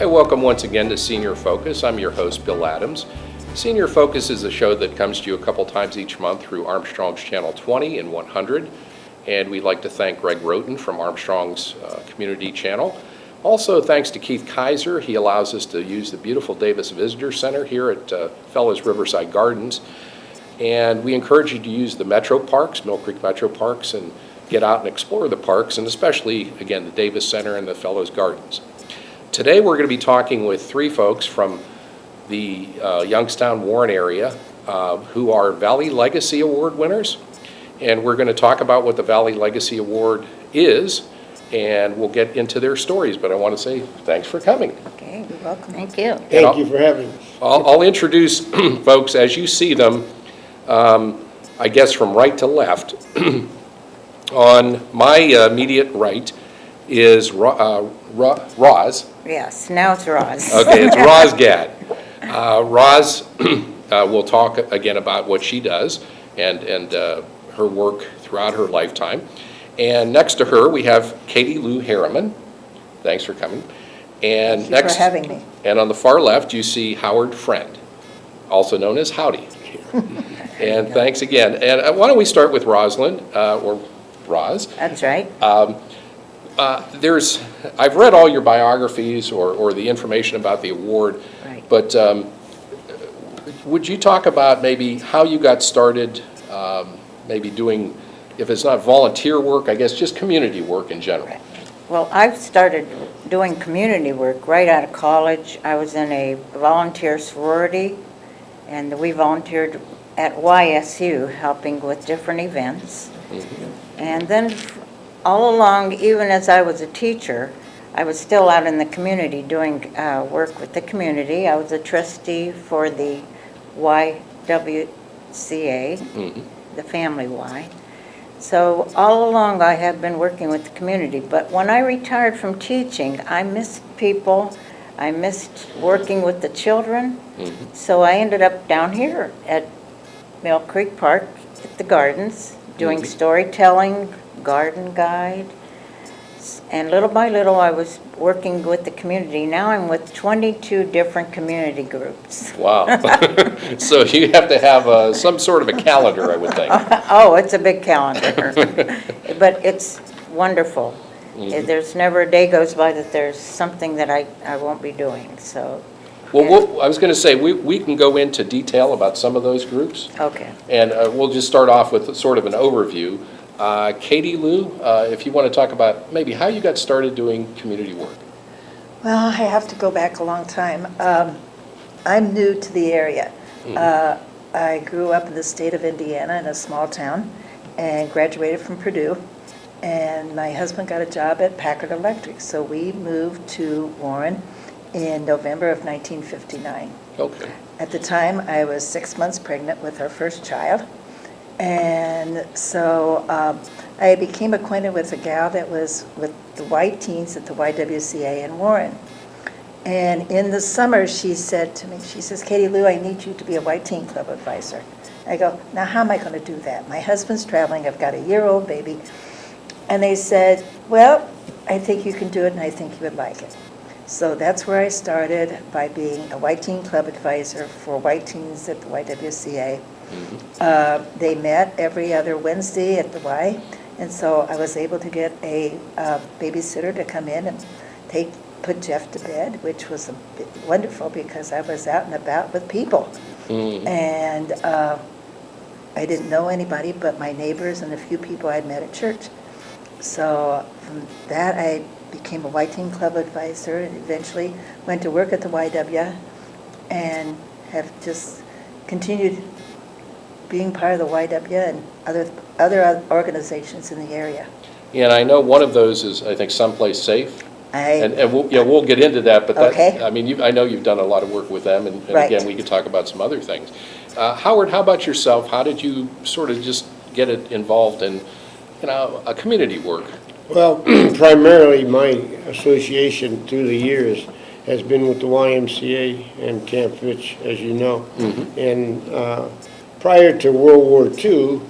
Welcome once again to Senior Focus. I'm your host, Bill Adams. Senior Focus is a show that comes to you a couple times each month through Armstrong's Channel 20 and 100. And we'd like to thank Greg Roten from Armstrong's community channel. Also, thanks to Keith Kaiser. He allows us to use the beautiful Davis Visitor Center here at Fellows Riverside Gardens. And we encourage you to use the Metro Parks, Mill Creek Metro Parks, and get out and explore the parks, and especially, again, the Davis Center and the Fellows Gardens. Today we're going to be talking with three folks from the Youngstown, Warren area who are Valley Legacy Award winners. And we're going to talk about what the Valley Legacy Award is, and we'll get into their stories. But I want to say thanks for coming. Okay, you're welcome. Thank you. Thank you for having us. I'll introduce folks as you see them, I guess from right to left. On my immediate right is Roz. Yes, now it's Roz. Okay, it's Roz Gadd. Roz will talk again about what she does and her work throughout her lifetime. And next to her, we have Katie Lou Harriman. Thanks for coming. And Thank you for having me. And on the far left, you see Howard Friend, also known as Howdy. And thanks again. And why don't we start with Rosalind, or Roz. That's right. I've read all your biographies or the information about the award, Right. But would you talk about maybe how you got started, maybe doing, if it's not volunteer work, I guess just community work in general? Right. Well, I've started doing community work right out of college. I was in a volunteer sorority, and we volunteered at YSU, helping with different events. Mm-hmm. And then all along, even as I was a teacher, I was still out in the community doing work with the community. I was a trustee for the YWCA, the Family Y. So all along I have been working with the community. But when I retired from teaching, I missed people. I missed working with the children. Mm-hmm. So I ended up down here at Mill Creek Park at the gardens, doing storytelling, garden guide, and little by little I was working with the community. Now I'm with 22 different community groups. Wow. So you have to have some sort of a calendar, I would think. Oh, it's a big calendar, but it's wonderful. Mm-hmm. There's never a day goes by that there's something that I won't be doing, so. Well, I was going to say, we can go into detail about some of those groups. Okay. And we'll just start off with sort of an overview. Katie Lou, if you want to talk about maybe how you got started doing community work. Well, I have to go back a long time. I'm new to the area. I grew up in the state of Indiana in a small town and graduated from Purdue. And my husband got a job at Packard Electric, so we moved to Warren in November of 1959. Okay. At the time, I was 6 months pregnant with our first child. And so I became acquainted with a gal that was with the white teens at the YWCA in Warren. And in the summer, she said to me, she says, Katie Lou, I need you to be a white teen club advisor. I go, now how am I going to do that? My husband's traveling, I've got a year-old baby. And they said, well, I think you can do it and I think you would like it. So that's where I started, by being a white teen club advisor for white teens at the YWCA. Mm-hmm. They met every other Wednesday at the Y, and so I was able to get a babysitter to come in and put Jeff to bed, which was wonderful because I was out and about with people. Mm-hmm. And I didn't know anybody but my neighbors and a few people I'd met at church. So from that, I became a white teen club advisor and eventually went to work at the YW and have just continued being part of the YW and other organizations in the area. And I know one of those is, I think, Someplace Safe. And we'll get into that, but okay. I mean, I know you've done a lot of work with them, and right. Again, we could talk about some other things. Howard, how about yourself? How did you sort of just get involved in, a community work? Well, primarily my association through the years has been with the YMCA and Camp Fitch, as you know. Mm-hmm. And prior to World War II,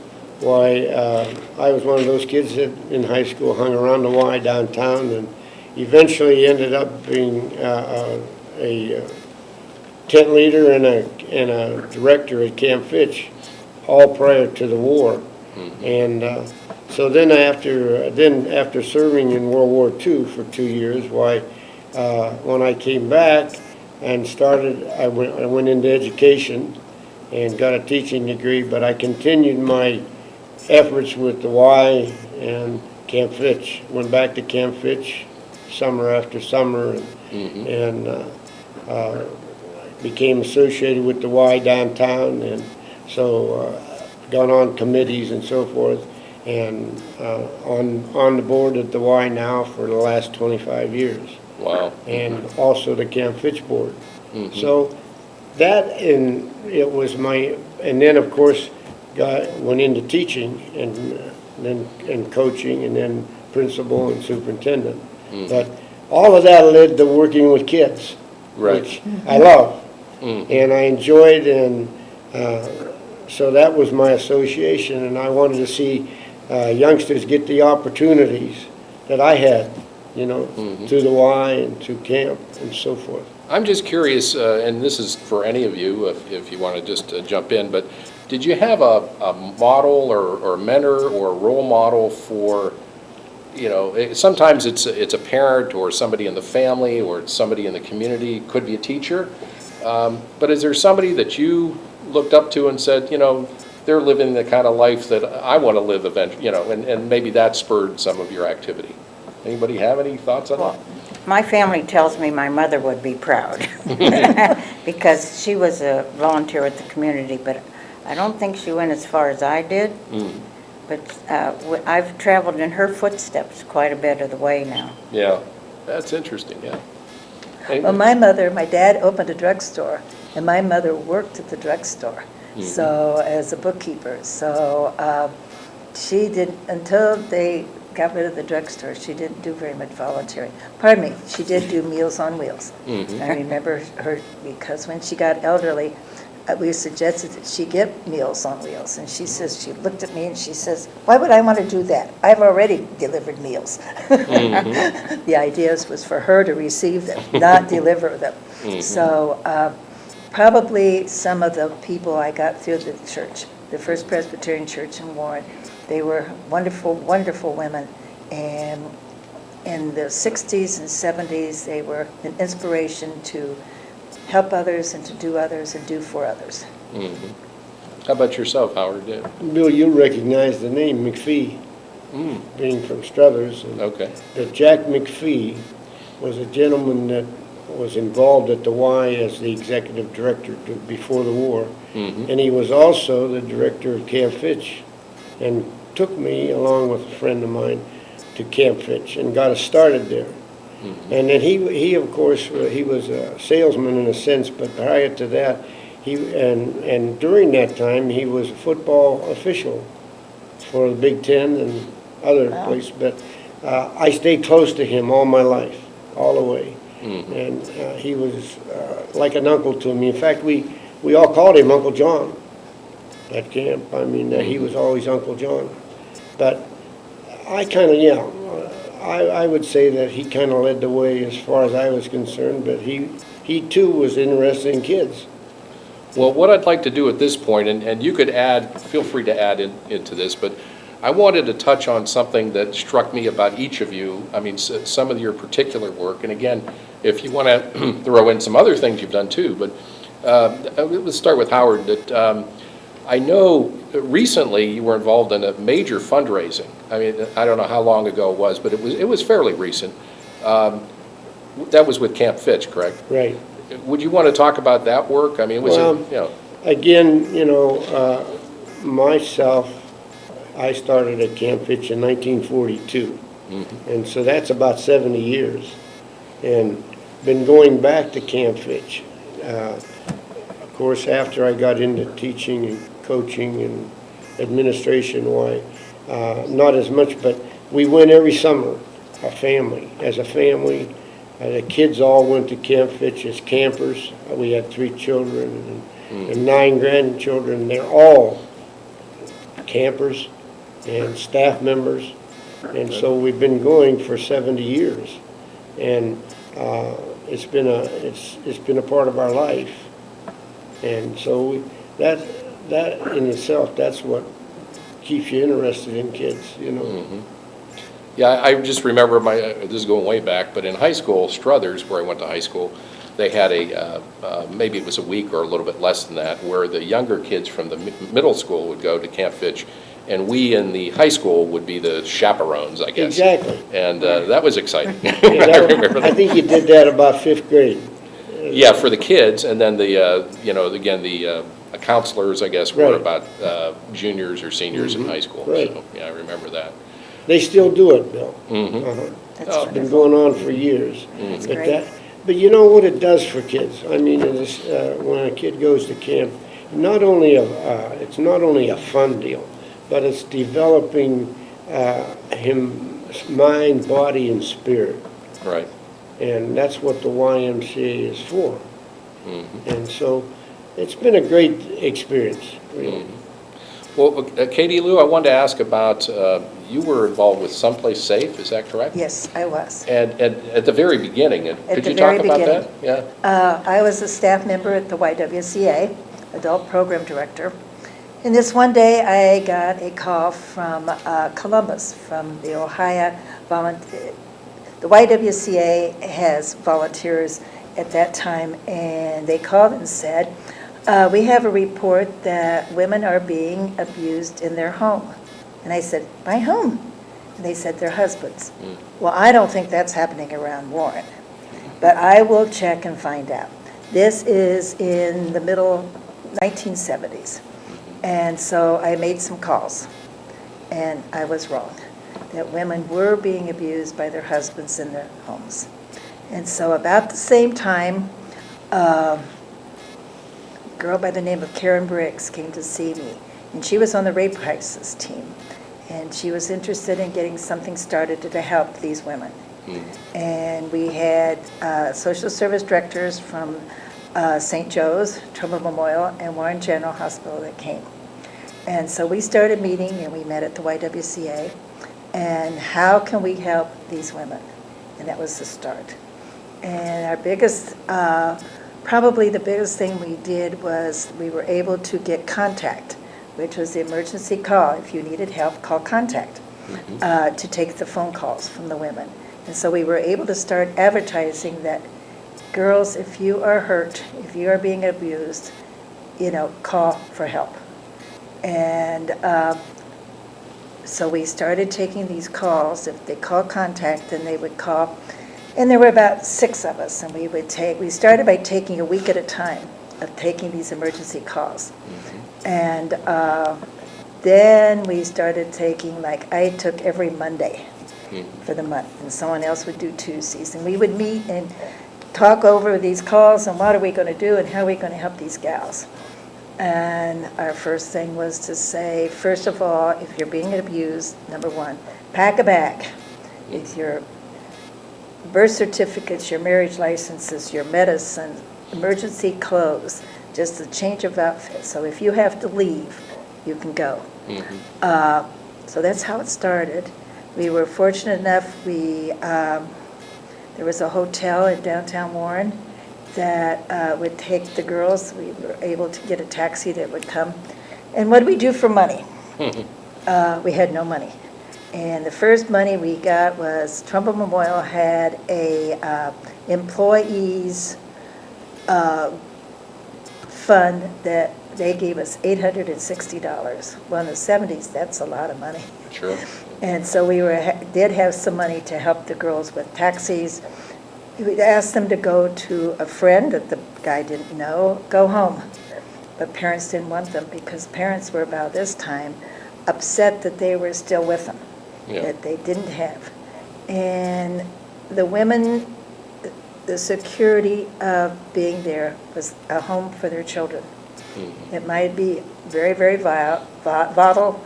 I was one of those kids that in high school hung around the Y downtown, and eventually ended up being a tent leader and a director at Camp Fitch, all prior to the war. And so then after serving in World War II for 2 years, when I came back and I went into education and got a teaching degree, but I continued my efforts with the Y and Camp Fitch. Went back to Camp Fitch summer after summer, and became associated with the Y downtown, and so gone on committees and so forth, and on the board at the Y now for the last 25 years. Wow. And also the Camp Fitch board. So that, and it was and then of course went into teaching and coaching, and then principal and superintendent. But all of that led to working with kids, Right. which I love and I enjoyed, and so that was my association, and I wanted to see youngsters get the opportunities that I had, through the Y and through camp and so forth. I'm just curious, and this is for any of you, if you want to just jump in, but did you have a model or mentor or a role model for, sometimes it's a parent or somebody in the family or it's somebody in the community, could be a teacher, but is there somebody that you looked up to and said, they're living the kind of life that I want to live eventually, and maybe that spurred some of your activity? Anybody have any thoughts on that? My family tells me my mother would be proud because she was a volunteer with the community, but I don't think she went as far as I did. But I've traveled in her footsteps quite a bit of the way now. Yeah, that's interesting, yeah. Well, my dad opened a drugstore, and my mother worked at the drugstore, so as a bookkeeper. So she did, until they got rid of the drugstore, she didn't do very much volunteering. Pardon me, she did do Meals on Wheels. I remember her, because when she got elderly, we suggested that she get Meals on Wheels, and she looked at me and she says, why would I want to do that? I've already delivered meals. The idea was for her to receive them, not deliver them. So probably some of the people I got through the church, the First Presbyterian Church in Warren, they were wonderful, wonderful women, and in the 60s and 70s, they were an inspiration to help others and to do others and do for others. How about yourself, Howard? Bill, you'll recognize the name McPhee, being from Struthers. And Okay. that Jack McPhee was a gentleman that was involved at the Y as the executive director before the war, and he was also the director of Camp Fitch, and took me, along with a friend of mine, to Camp Fitch and got us started there. And then he of course, he was a salesman in a sense, but prior to that, and during that time, he was a football official for the Big Ten and other places. But I stayed close to him all my life, all the way. And he was like an uncle to me. In fact, we all called him Uncle John at camp. I mean, he was always Uncle John. But I kind of, I would say that he kind of led the way as far as I was concerned, but he too was interested in kids. Well, what I'd like to do at this point, and you could feel free to add into this, but I wanted to touch on something that struck me about each of you. I mean, some of your particular work, and again, if you want to throw in some other things you've done too, but let's start with Howard. That I know recently you were involved in a major fundraising. I mean, I don't know how long ago it was, but it was fairly recent. That was with Camp Fitch, correct? Right. Would you want to talk about that work? I mean, was it, Again, myself, I started at Camp Fitch in 1942, and so that's about 70 years, and been going back to Camp Fitch. Of course, after I got into teaching and coaching and administration, not as much, but we went every summer, a family. As a family, the kids all went to Camp Fitch as campers. We had 3 children and 9 grandchildren. They're all campers and staff members, and so we've been going for 70 years. And it's been a part of our life. And so that in itself, that's what keeps you interested in kids, you know. Mm-hmm. Yeah, I just remember this is going way back, but in high school, Struthers, where I went to high school, they had maybe it was a week or a little bit less than that, where the younger kids from the middle school would go to Camp Fitch, and we in the high school would be the chaperones, I guess. Exactly. And that was exciting. Yeah, I remember I that. think you did that about 5th grade. Yeah, for the kids, and then the counselors, I guess, were Right. about juniors or seniors in high school. Right. So, yeah, I remember that. They still do it, Bill. Mhm. Uh-huh. That's It's been wonderful. going on for years. That's But great. but you know what it does for kids? I mean, when a kid goes to camp, it's not only a fun deal, but it's developing his mind, body, and spirit. Right. And that's what the YMCA is for. Mhm. And so it's been a great experience, really. Well, Katie Lou, I wanted to ask about, you were involved with Someplace Safe, is that correct? Yes, I was. And at the very beginning, could the you talk very about that? beginning. Yeah. I was a staff member at the YWCA, Adult Program Director. And this one day, I got a call from Columbus, from the Ohio volunteer. The YWCA has volunteers at that time, and they called and said, we have a report that women are being abused in their home. And I said, my home? And they said, their husbands. Well, I don't think that's happening around Warren, but I will check and find out. This is in the middle 1970s. And so I made some calls, and I was wrong, that women were being abused by their husbands in their homes. And so about the same time, a girl by the name of Karen Briggs came to see me, and she was on the rape crisis team, and she was interested in getting something started to help these women. And we had social service directors from St. Joe's, Trumbull Memorial, and Warren General Hospital that came. And so we started meeting, and we met at the YWCA, and how can we help these women? And that was the start. And our biggest, probably the biggest thing we did was we were able to get contact, which was the emergency call. If you needed help, call contact, to take the phone calls from the women. And so we were able to start advertising that, girls, if you are hurt, if you are being abused, call for help. And so we started taking these calls. If they call contact, then they would call. And there were about 6 of us, and we started by taking a week at a time of taking these emergency calls. And then we started taking, I took every Monday for the month, and someone else would do Tuesdays. And we would meet and talk over these calls and what are we going to do and how are we going to help these gals. And our first thing was to say, first of all, if you're being abused, number 1, pack a bag with your birth certificates, your marriage licenses, your medicine, emergency clothes, just a change of outfit. So if you have to leave, you can go. So that's how it started. We were fortunate enough, there was a hotel in downtown Warren that would take the girls. We were able to get a taxi that would come. And what did we do for money? We had no money. And the first money we got was Trumbull Memorial had a employees fund that they gave us $860. Well, in the 70s, that's a lot of money. Sure. And so we did have some money to help the girls with taxis. We'd ask them to go to a friend that the guy didn't know, go home. But parents didn't want them because parents were about this time upset that they were still with them, that they didn't have. And the women, the security of being there was a home for their children. It might be very, very volatile,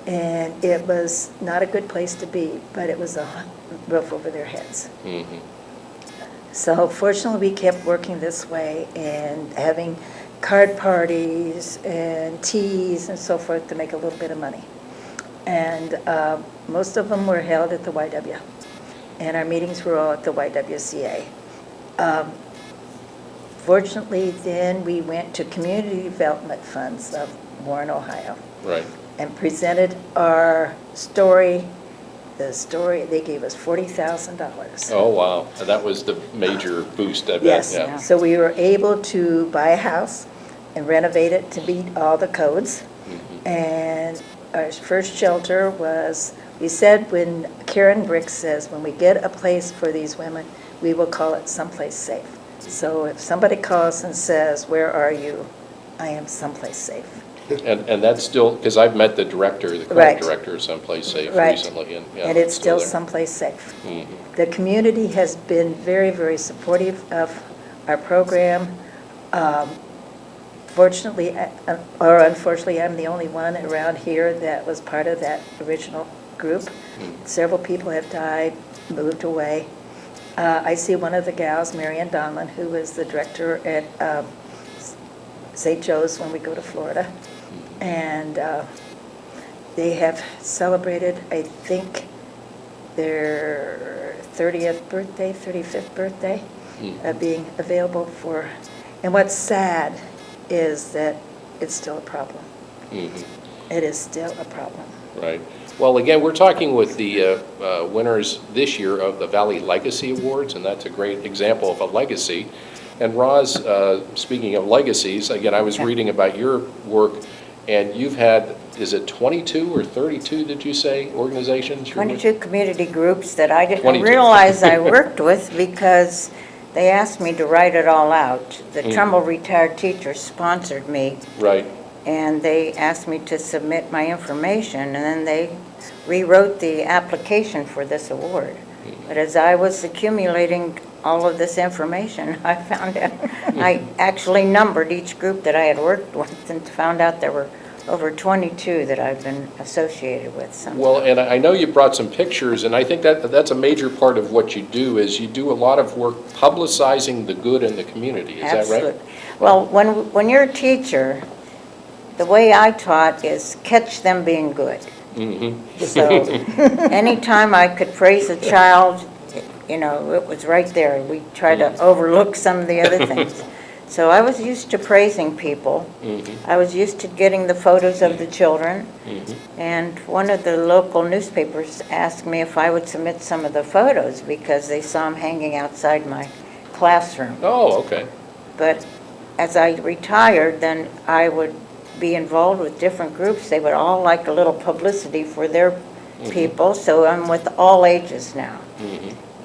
and it was not a good place to be, but it was a roof over their heads. So fortunately, we kept working this way and having card parties and teas and so forth to make a little bit of money. And most of them were held at the YW. and our meetings were all at the YWCA. Fortunately, then we went to Community Development Funds of Warren, Ohio, Right. and presented our story. The story, they gave us $40,000. Oh, wow. And that was the major boost, I bet. Yes, Yeah. so we were able to buy a house and renovate it to meet all the codes. And our first shelter was, we said, when Karen Brick says, when we get a place for these women, we will call it someplace safe. So if somebody calls and says, "Where are you?" I am someplace safe. And that's still, because I've met the director, the Right. current director of Someplace Safe Right. recently, and yeah. And it's still there. someplace safe. Mhm. The community has been very, very supportive of our program. Fortunately, or unfortunately, I'm the only one around here that was part of that original group. Several people have died, moved away. I see one of the gals, Marianne Donlin, who was the director at St. Joe's when we go to Florida. And they have celebrated, I think, their 30th birthday, 35th birthday, being available for, and what's sad is that it's still a problem. It is still a problem. Right. Well, again, we're talking with the winners this year of the Valley Legacy Awards, and that's a great example of a legacy. And Roz, speaking of legacies, again, I was reading about your work, and you've had, is it 22 or 32, did you say, organizations? 22 community groups that I didn't 22. realize I worked with because they asked me to write it all out. The Trumbull retired teachers sponsored me, Right. and they asked me to submit my information, and then they rewrote the application for this award. But as I was accumulating all of this information, I found out, I actually numbered each group that I had worked with and found out there were over 22 that I've been associated with. Well, and I know you brought some pictures, and I think that's a major part of what you do, is you do a lot of work publicizing the good in the community. Is that right? Absolutely. Well, when you're a teacher, the way I taught is catch them being good. So anytime I could praise a child, you know, it was right there. We tried to overlook some of the other things. So I was used to praising people. I was used to getting the photos of the children. And one of the local newspapers asked me if I would submit some of the photos because they saw them hanging outside my classroom. Oh, okay. But as I retired, then I would be involved with different groups. They would all like a little publicity for their people, so I'm with all ages now.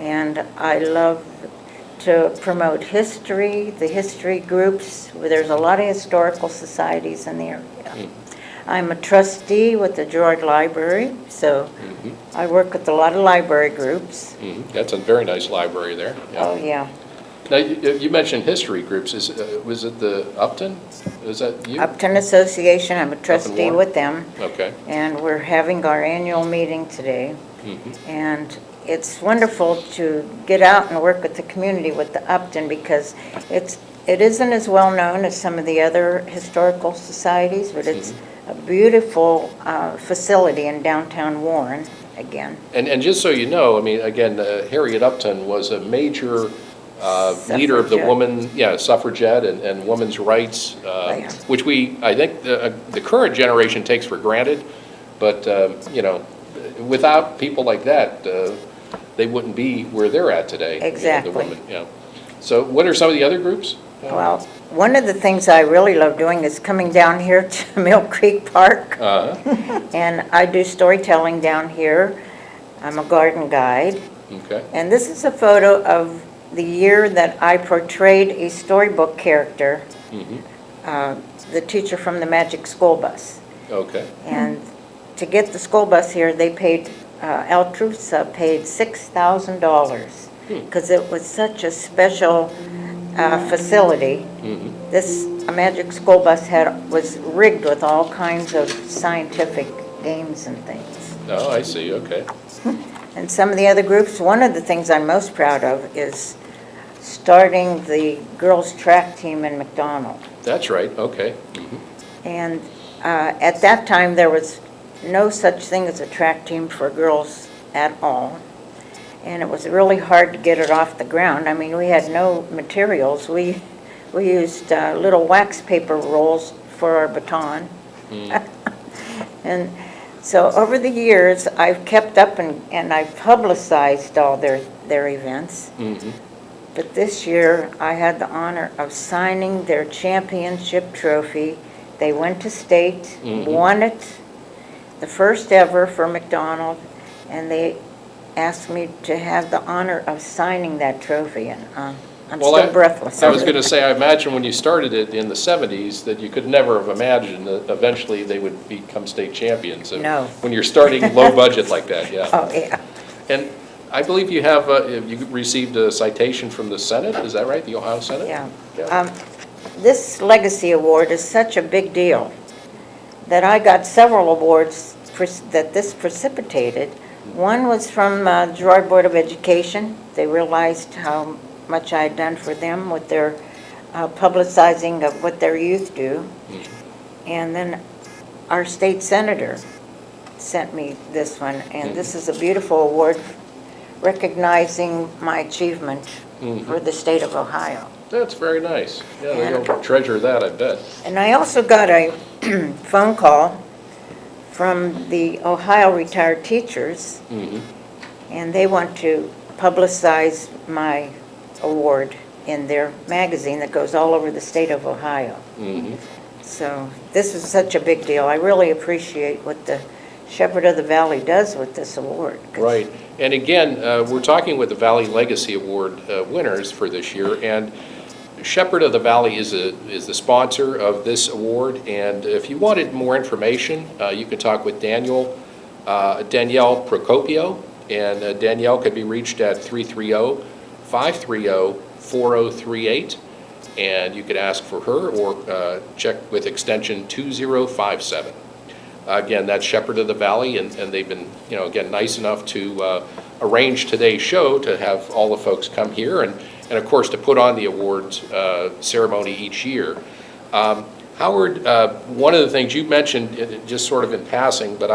And I love to promote history, the history groups, where there's a lot of historical societies in the area. I'm a trustee with the George Library, so I work with a lot of library groups. That's a very nice library there. Yeah. Oh, yeah. Now, you mentioned history groups. Was it the Upton? Is that you? Upton Association, I'm a trustee Warren? with them. Okay. And we're having our annual meeting today. And it's wonderful to get out and work with the community with the Upton because it isn't as well known as some of the other historical societies, but it's a beautiful facility in downtown Warren, again. And just so you know, I mean, again, Harriet Upton was a major leader of the Suffragette. Suffragette and women's rights, Yeah. which I think the current generation takes for granted, but, you know, without people like that, they wouldn't be where they're at today. you know, Exactly. The women, yeah. So what are some of the other groups? Well, one of the things I really love doing is coming down here to Mill Creek Park. And I do storytelling down here. I'm a garden guide. Okay. And this is a photo of the year that I portrayed a storybook character, the teacher from the Magic School Bus. Okay. And to get the school bus here, they paid, Altrusa paid $6,000 because it was such a special facility. This Magic School Bus was rigged with all kinds of scientific games and things. Oh, I see. Okay. And some of the other groups, one of the things I'm most proud of is starting the girls' track team in McDonald. That's right. Okay. And at that time, there was no such thing as a track team for girls at all. and it was really hard to get it off the ground. I mean, we had no materials. We used little wax paper rolls for our baton. And so over the years, I've kept up and I've publicized all their events. But this year, I had the honor of signing their championship trophy. They went to state, won it, the first ever for McDonald, and they asked me to have the honor of signing that trophy, and I'm still breathless. I was going to say, I imagine when you started it in the 70s that you could never have imagined that eventually they would become state champions. And No. When you're starting low budget like that, yeah. Oh, yeah. And I believe you have, you received a citation from the Senate, is that right, the Ohio Senate? Yeah. This Legacy Award is such a big deal that I got several awards that this precipitated. One was from Girard Board of Education. They realized how much I had done for them with their publicizing of what their youth do. And then our state senator sent me this one, and this is a beautiful award recognizing my achievement for the state of Ohio. That's very nice. Yeah, they'll treasure that, I bet. And I also got a phone call from the Ohio retired teachers, and they want to publicize my award in their magazine that goes all over the state of Ohio. So this is such a big deal. I really appreciate what the Shepherd of the Valley does with this award. Right. And again, we're talking with the Valley Legacy Award winners for this year, and Shepherd of the Valley is the sponsor of this award, and if you wanted more information, you could talk with Danielle Procopio, and Danielle could be reached at 330-530-4038, and you could ask for her or check with extension 2057. Again, that's Shepherd of the Valley, and they've been, again, nice enough to arrange today's show to have all the folks come here and of course, to put on the awards ceremony each year. Howard, one of the things you mentioned, just sort of in passing, but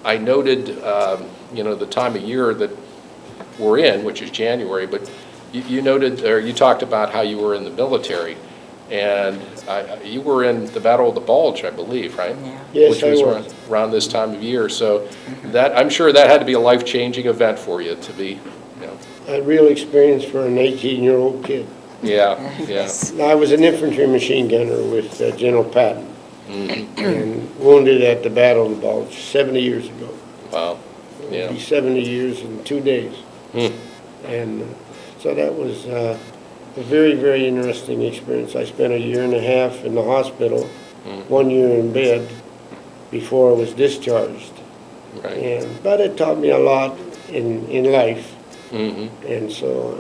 I noted, the time of year that we're in, which is January, but you noted, or you talked about how you were in the military, and you were in the Battle of the Bulge, I believe, right? Yeah. Yes, which I was was. around this time of year. So that, I'm sure that had to be a life-changing event for you to be, A real experience for an 18-year-old kid. Yeah. I was an infantry machine gunner with General Patton, and wounded at the Battle of the Bulge 70 years ago. Wow. It'll be 70 years in 2 days. And so that was a very, very interesting experience. I spent a year and a half in the hospital, 1 year in bed before I was discharged. Right. But it taught me a lot in life. And so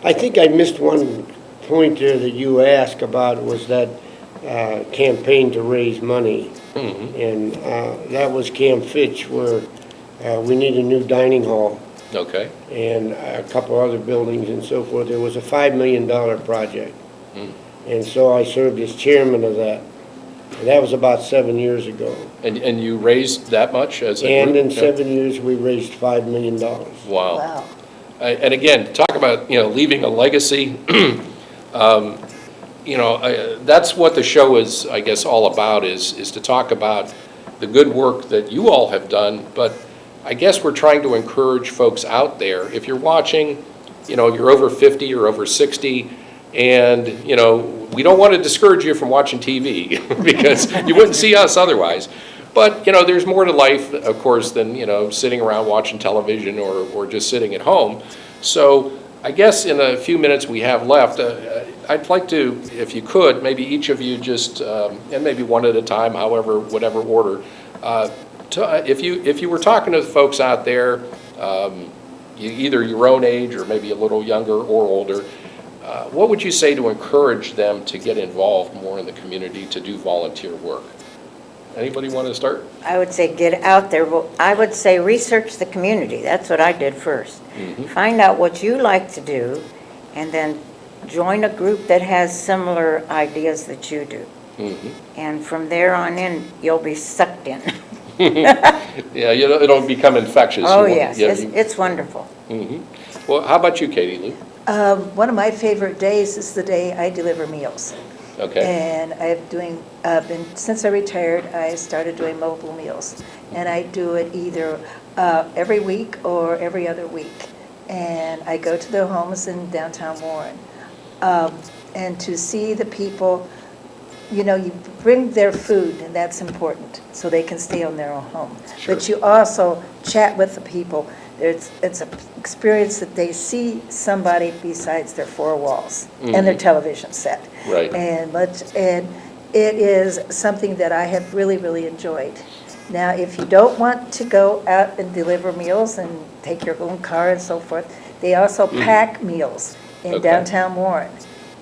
I think I missed one point there that you asked about, was that campaign to raise money. And that was Camp Fitch, where we need a new dining hall Okay. and a couple other buildings and so forth. There was a $5 million project. And so I served as chairman of that. And that was about 7 years ago. And you raised that much as a And group? in 7 years, we raised $5 million. Wow. Wow. And again, talk about, leaving a legacy. That's what the show is, I guess, all about, is to talk about the good work that you all have done. But I guess we're trying to encourage folks out there. If you're watching, you're over 50 or over 60, and, we don't want to discourage you from watching TV because you wouldn't see us otherwise. But, there's more to life, of course, than, sitting around watching television or just sitting at home. So I guess in a few minutes we have left, I'd like to, if you could, maybe each of you just, and maybe one at a time, whatever order, if you were talking to the folks out there, either your own age or maybe a little younger or older, what would you say to encourage them to get involved more in the community, to do volunteer work? Anybody want to start? I would say get out there. Well, I would say research the community. That's what I did first. Find out what you like to do, and then join a group that has similar ideas that you do. And from there on in, you'll be sucked in. Yeah, it'll become infectious. Oh, yes, it's wonderful. Well, how about you, Katie Lou? One of my favorite days is the day I deliver meals. Okay, And since I retired, I started doing mobile meals. And I do it either every week or every other week. And I go to their homes in downtown Warren. And to see the people, you bring their food, and that's important, so they can stay on their own home. Sure. But you also chat with the people. It's an experience that they see somebody besides their four walls and their television set. Right. And it is something that I have really, really enjoyed. Now, if you don't want to go out and deliver meals and take your own car and so forth, they also pack meals in Okay. downtown Warren.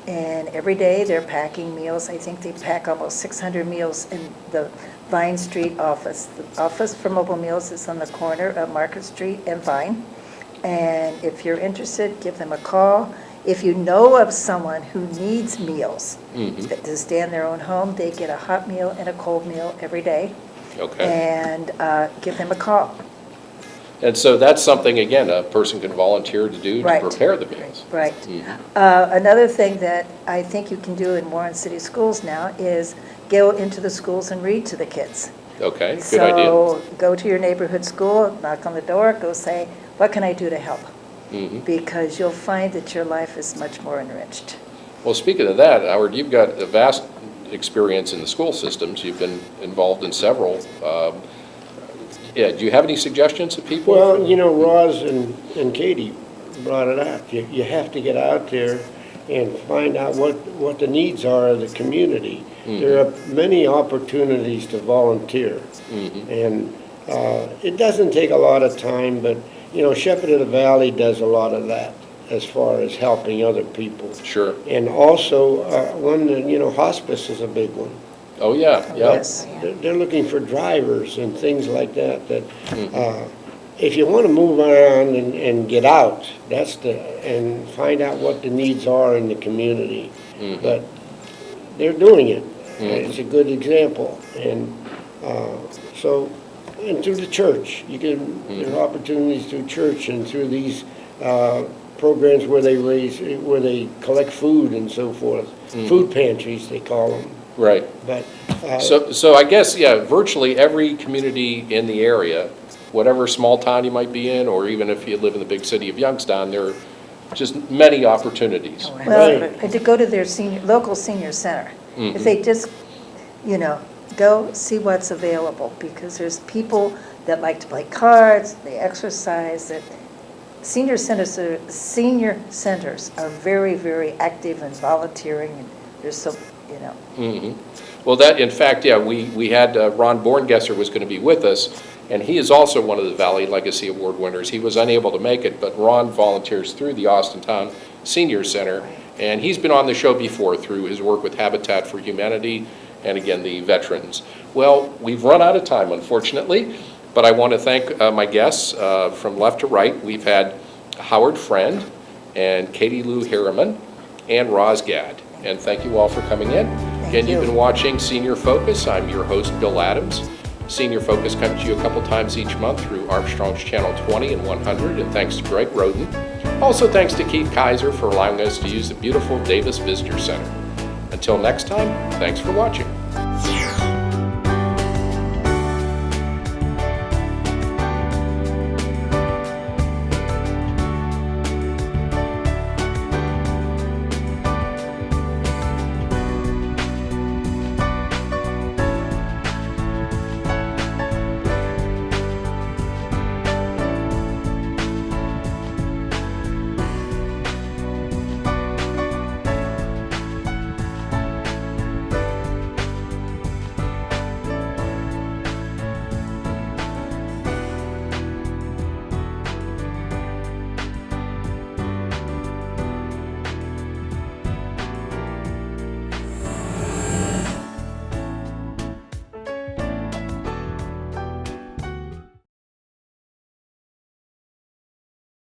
And every day they're packing meals. I think they pack almost 600 meals in the Vine Street office. The office for mobile meals is on the corner of Market Street and Vine. And if you're interested, give them a call. If you know of someone who needs meals to stay in their own home, they get a hot meal and a cold meal every day. okay. And give them a call. And so that's something, again, a person can volunteer to do to Right. prepare the meals. Right. Another thing that I think you can do in Warren City Schools now is go into the schools and read to the kids. Okay, good idea. So go to your neighborhood school, knock on the door, go say, what can I do to help? Because you'll find that your life is much more enriched. Well, speaking of that, Howard, you've got a vast experience in the school systems. You've been involved in several. Yeah, do you have any suggestions of people? Well, Roz and Katie brought it up. You have to get out there and find out what the needs are of the community. There are many opportunities to volunteer. And it doesn't take a lot of time, but, Shepherd of the Valley does a lot of that as far as helping other people. Sure. And also, hospice is a big one. Oh, yeah, yeah. Yes. They're looking for drivers and things like that, if you want to move around and get out, and find out what the needs are in the community. But they're doing it. It's a good example. And and through the church, there are opportunities through church and through these programs where they collect food and so forth. Food pantries, they call them. Right. But So I guess, yeah, virtually every community in the area, whatever small town you might be in, or even if you live in the big city of Youngstown, there are just many opportunities. Well, Right. and to go to their local senior center. If they just, go see what's available, because there's people that like to play cards, they exercise, that senior centers are very, very active and volunteering, and there's so, Well, that, in fact, yeah, we had Ron Borngesser was going to be with us, and he is also one of the Valley Legacy Award winners. He was unable to make it, but Ron volunteers through the Austintown Senior Center, and he's been on the show before through his work with Habitat for Humanity and, again, the veterans. Well, we've run out of time, unfortunately, but I want to thank my guests from left to right. We've had Howard Friend and Katie Lou Harriman and Roz Gadd, and thank you all for coming in. Again, you've been watching Senior Focus. I'm your host, Bill Adams. Senior Focus comes to you a couple times each month through Armstrong's Channel 20 and 100, and thanks to Greg Roden. Also thanks to Keith Kaiser for allowing us to use the beautiful Davis Visitor Center. Until next time, thanks for watching.